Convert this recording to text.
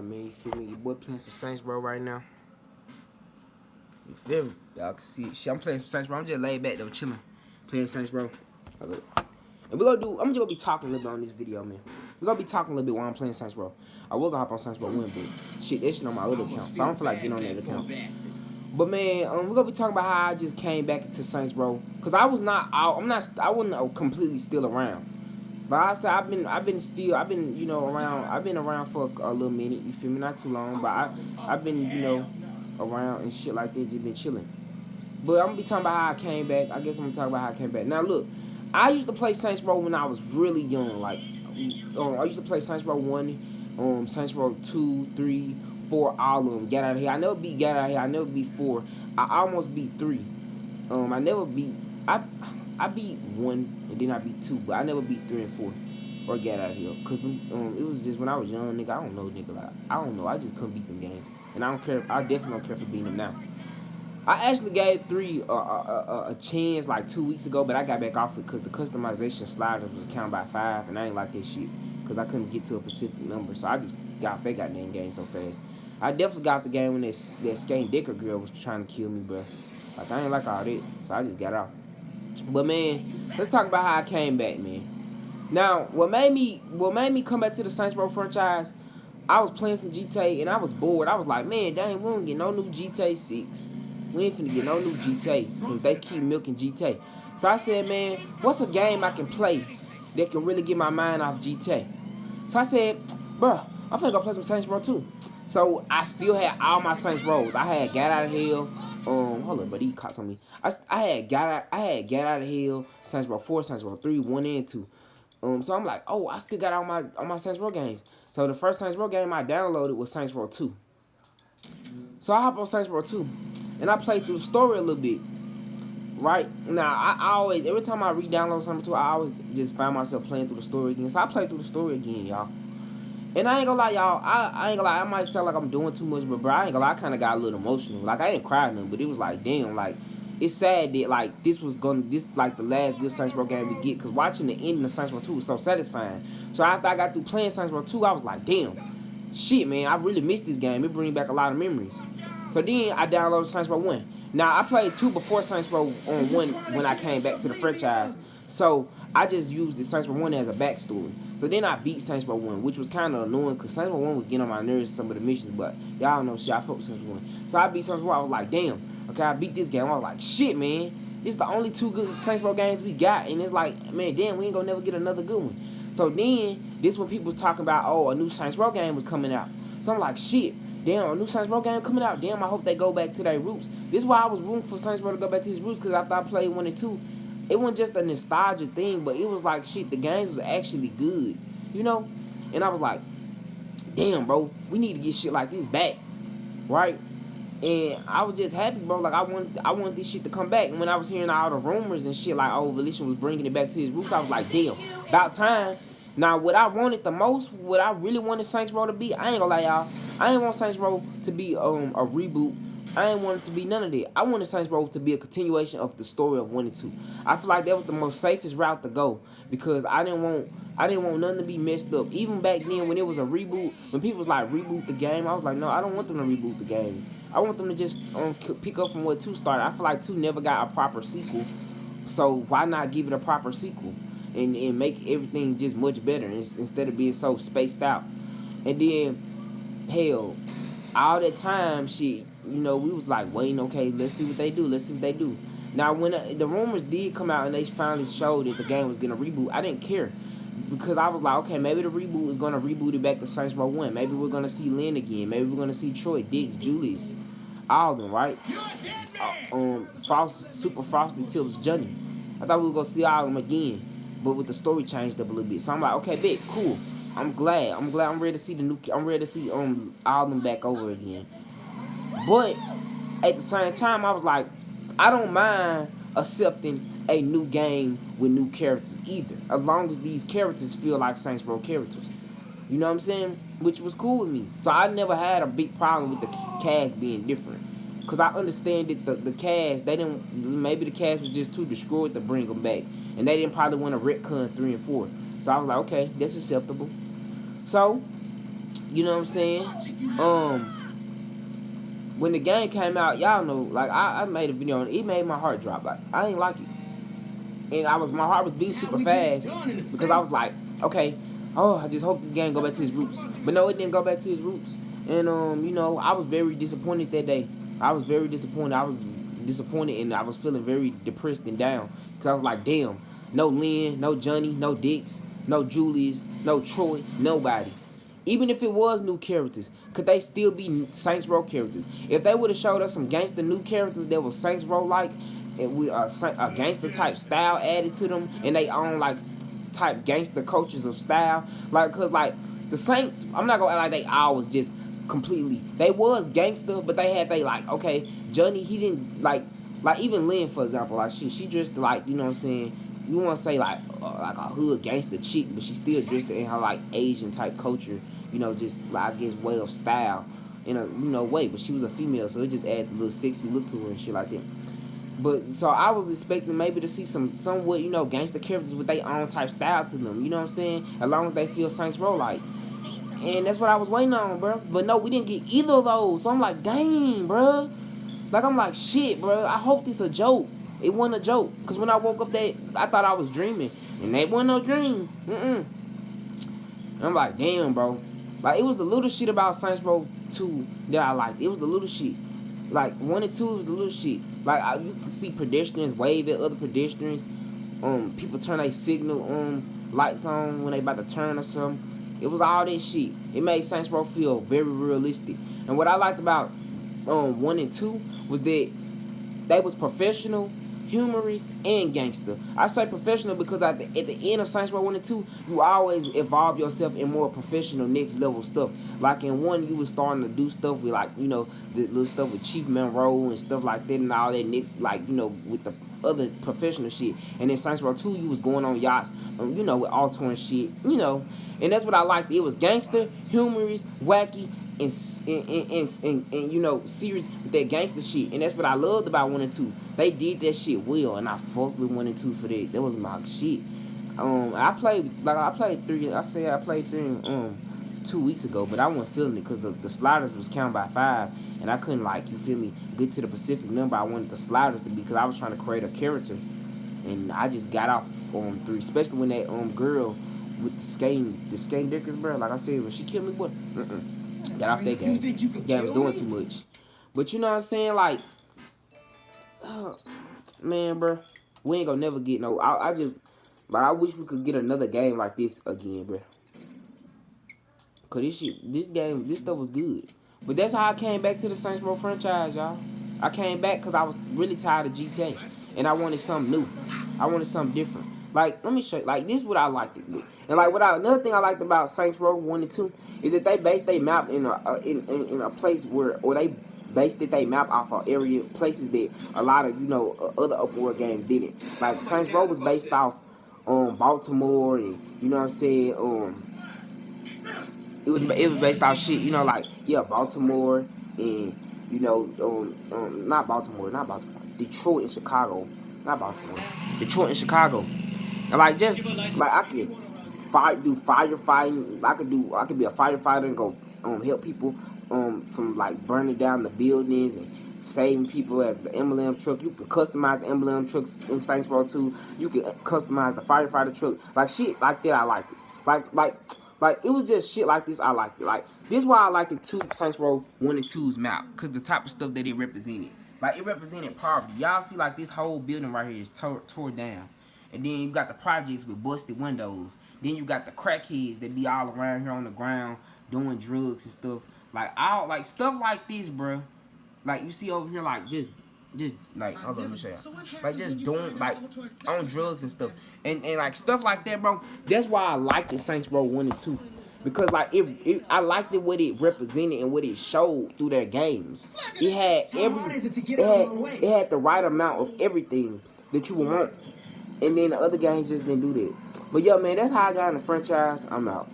Alright, man, you feel me? Your boy playing some Saints Row right now. You feel me? Y'all can see it. Shit, I'm playing some Saints Row. I'm just laid back though, chilling. Playing Saints Row. And I'm just gonna be talking a little bit on this video, man. We're gonna be talking a little bit while I'm playing Saints Row. I will go hop on Saints Row 1, but shit, that shit on my other account. So I don't feel like getting on that account. But man, we're gonna be talking about how I just came back into Saints Row. Cause I was not out. I wasn't completely still around. But I said I've been around. I've been around for a little minute. You feel me? Not too long, but I've been around and shit like that. Just been chilling. But I'm gonna be talking about how I came back. I guess I'm gonna talk about how I came back. Now look, I used to play Saints Row when I was really young. Like, I used to play Saints Row 1, Saints Row 2, 3, 4, all of them. Get Out of Here. I never beat Get Out of Here. I never beat 4. I almost beat 3. I never beat. I beat 1 and then I beat 2, but I never beat 3 and 4 or Get Out of Here. Cause it was just when I was young, nigga. I don't know, nigga. Like, I don't know. I just couldn't beat them games, and I don't care. I definitely don't care for beating them now. I actually gave 3 a chance like 2 weeks ago, but I got back off it because the customization sliders was counted by 5, and I ain't like that shit because I couldn't get to a specific number, so I just got off that goddamn game so fast. I definitely got off the game when that Skane Dicker girl was trying to kill me, bro. Like, I ain't like all that, so I just got off. But man, let's talk about how I came back, man. Now, what made me come back to the Saints Row franchise, I was playing some GTA and I was bored. I was like, man, dang, we don't get no new GTA 6. We ain't finna get no new GTA because they keep milking GTA. So I said, man, what's a game I can play that can really get my mind off GTA? So I said, bruh, I'm finna go play some Saints Row 2. So I still had all my Saints Rows. I had Get Out of Hell. Hold on, but he caught on me. I had Get Out of Hell, Saints Row 4, Saints Row 3, 1 and 2. So I'm like, oh, I still got all my Saints Row games. So the first Saints Row game I downloaded was Saints Row 2. So I hop on Saints Row 2, and I played through the story a little bit. Right now, I always, every time I re-download something too, I always just find myself playing through the story again. So I played through the story again, y'all. And I ain't gonna lie, y'all. I ain't gonna lie. I might sound like I'm doing too much, but bro, I ain't gonna lie. I kind of got a little emotional. Like, I ain't crying nothing, but it was like, damn, like, it's sad that like this like the last good Saints Row game we get. Cause watching the ending of Saints Row 2 was so satisfying. So after I got through playing Saints Row 2, I was like, damn, shit, man, I really missed this game. It brings back a lot of memories. So then I downloaded Saints Row 1. Now, I played 2 before Saints Row 1 when I came back to the franchise. So I just used the Saints Row 1 as a backstory. So then I beat Saints Row 1, which was kind of annoying because Saints Row 1 would get on my nerves in some of the missions, but y'all know shit, I fuck with Saints Row 1. So I beat Saints Row 1, I was like, damn, okay, I beat this game. I was like, shit, man, this is the only 2 good Saints Row games we got, and it's like, man, damn, we ain't gonna never get another good one. So then, this when people was talking about, oh, a new Saints Row game was coming out. So I'm like, shit, damn, a new Saints Row game coming out. Damn, I hope they go back to their roots. This is why I was rooting for Saints Row to go back to his roots, because after I played 1 and 2, it wasn't just a nostalgia thing, but it was like, shit, the games was actually good, you know? And I was like, damn, bro, we need to get shit like this back, right? And I was just happy, bro. Like, I wanted this shit to come back. And when I was hearing all the rumors and shit, like, oh, Volition was bringing it back to his roots, I was like, damn, about time. Now, what I wanted the most, what I really wanted Saints Row to be, I ain't gonna lie, y'all, I ain't want Saints Row to be a reboot. I ain't want it to be none of that. I wanted Saints Row to be a continuation of the story of 1 and 2. I feel like that was the most safest route to go because I didn't want nothing to be messed up. Even back then when it was a reboot, when people was like reboot the game, I was like, no, I don't want them to reboot the game. I want them to just pick up from where 2 started. I feel like 2 never got a proper sequel, so why not give it a proper sequel and make everything just much better instead of being so spaced out? And then, hell, all that time, shit, you know, we was like waiting, okay, let's see what they do, let's see what they do. Now, when the rumors did come out and they finally showed that the game was going to reboot, I didn't care. Because I was like, okay, maybe the reboot is going to reboot it back to Saints Row 1. Maybe we're going to see Lynn again. Maybe we're going to see Troy, Dix, Julius, all of them, right? Super Frosty, Tips, Johnny. I thought we were going to see all of them again. But with the story changed up a little bit. So I'm like, okay, bet, cool. I'm glad. I'm ready to see I'm ready to see all of them back over again. But at the same time, I was like, I don't mind accepting a new game with new characters either, as long as these characters feel like Saints Row characters. You know what I'm saying? Which was cool with me. So I never had a big problem with the cast being different. Because I understand that the cast, maybe the cast was just too destroyed to bring them back. And they didn't probably want to retcon 3 and 4. So I was like, okay, that's acceptable. So You know what I'm saying? When the game came out, y'all know, like I made a video and it made my heart drop. Like I ain't like it. And my heart was beating super fast because I was like, okay, oh, I just hope this game go back to his roots. But no, it didn't go back to his roots. And you know, I was very disappointed that day. I was very disappointed. I was disappointed and I was feeling very depressed and down because I was like, damn, no Lynn, no Johnny, no Dix, no Julius, no Troy, nobody. Even if it was new characters, could they still be Saints Row characters? If they would have showed us some gangster new characters that was Saints Row like, and we a gangster type style added to them, and they own like type gangster coaches of style, like cause like the Saints, I'm not gonna act like they always just completely. They was gangster, but they had like okay, Johnny he didn't like even Lynn for example, like she dressed like you know what I'm saying. You want to say like a hood gangster chick, but she still dressed in her like Asian type culture, you know, just like I guess way of style in a way. But she was a female, so it just added a little sexy look to her and shit like that. But so I was expecting maybe to see somewhat gangster characters with their own type style to them. You know what I'm saying? As long as they feel Saints Row like. And that's what I was waiting on, bro. But no, we didn't get either of those. So I'm like, dang, bro. Like I'm like, shit, bro. I hope this a joke. It wasn't a joke. Because when I woke up I thought I was dreaming. And that wasn't no dream. And I'm like, damn, bro. Like, it was the little shit about Saints Row 2 that I liked. It was the little shit. Like, 1 and 2 was the little shit. Like, you can see pedestrians wave at other pedestrians. People turn their signal lights on when they about to turn or something. It was all that shit. It made Saints Row feel very realistic. And what I liked about 1 and 2 was that they was professional, humorous, and gangster. I say professional because at the end of Saints Row 1 and 2, you always evolve yourself in more professional next level stuff. Like in 1, you was starting to do stuff with like, the little stuff with Chief Monroe and stuff like that and all that next, like, with the other professional shit. And in Saints Row 2, you was going on yachts, with Altor and shit, And that's what I liked. It was gangster, humorous, wacky, and serious with that gangster shit. And that's what I loved about 1 and 2. They did that shit well, and I fucked with 1 and 2 for that. That was my shit. I played 3. I say I played 3 2 weeks ago, but I wasn't feeling it because the sliders was counted by 5, and I couldn't get to the specific number I wanted the sliders to be because I was trying to create a character, and I just got off on 3, especially when that girl with the skating dickers, bro. Like I said, when she killed me, what? Got off that game. Game was doing too much. But you know what I'm saying? Like, man, bro, we ain't gonna never get no. I wish we could get another game like this again, bro. Cause this stuff was good. But that's how I came back to the Saints Row franchise, y'all. I came back because I was really tired of GTA, and I wanted something new. I wanted something different. Like, let me show you. Like, this is what I liked it with. And like, another thing I liked about Saints Row 1 and 2 is that they based their map in a place or they based their map off of places that a lot of other open world games didn't. Like Saints Row was based off Baltimore, and you know what I'm saying. It was based off shit, like Baltimore and not Baltimore, Detroit and Chicago, not Baltimore, Detroit and Chicago. And like just like I could do firefighting. I could be a firefighter and go help people from like burning down the buildings and saving people as the emblem truck. You can customize the emblem trucks in Saints Row 2. You can customize the firefighter truck. Like shit like that I liked it. Like it was just shit like this I liked it. Like this is why I like the 2 Saints Row 1 and 2's map. Cause the type of stuff that it represented. Like it represented poverty. Y'all see like this whole building right here is tore down. And then you got the projects with busted windows. Then you got the crackheads that be all around here on the ground doing drugs and stuff. Like stuff like this, bro. Like you see over here, like just like hold on, let me show you. Like just doing like on drugs and stuff. And like stuff like that, bro. That's why I liked the Saints Row 1 and 2. Because like I liked it what it represented and what it showed through their games. It had it had the right amount of everything that you would want. And then the other games just didn't do that. But yo, man, that's how I got in the franchise. I'm out.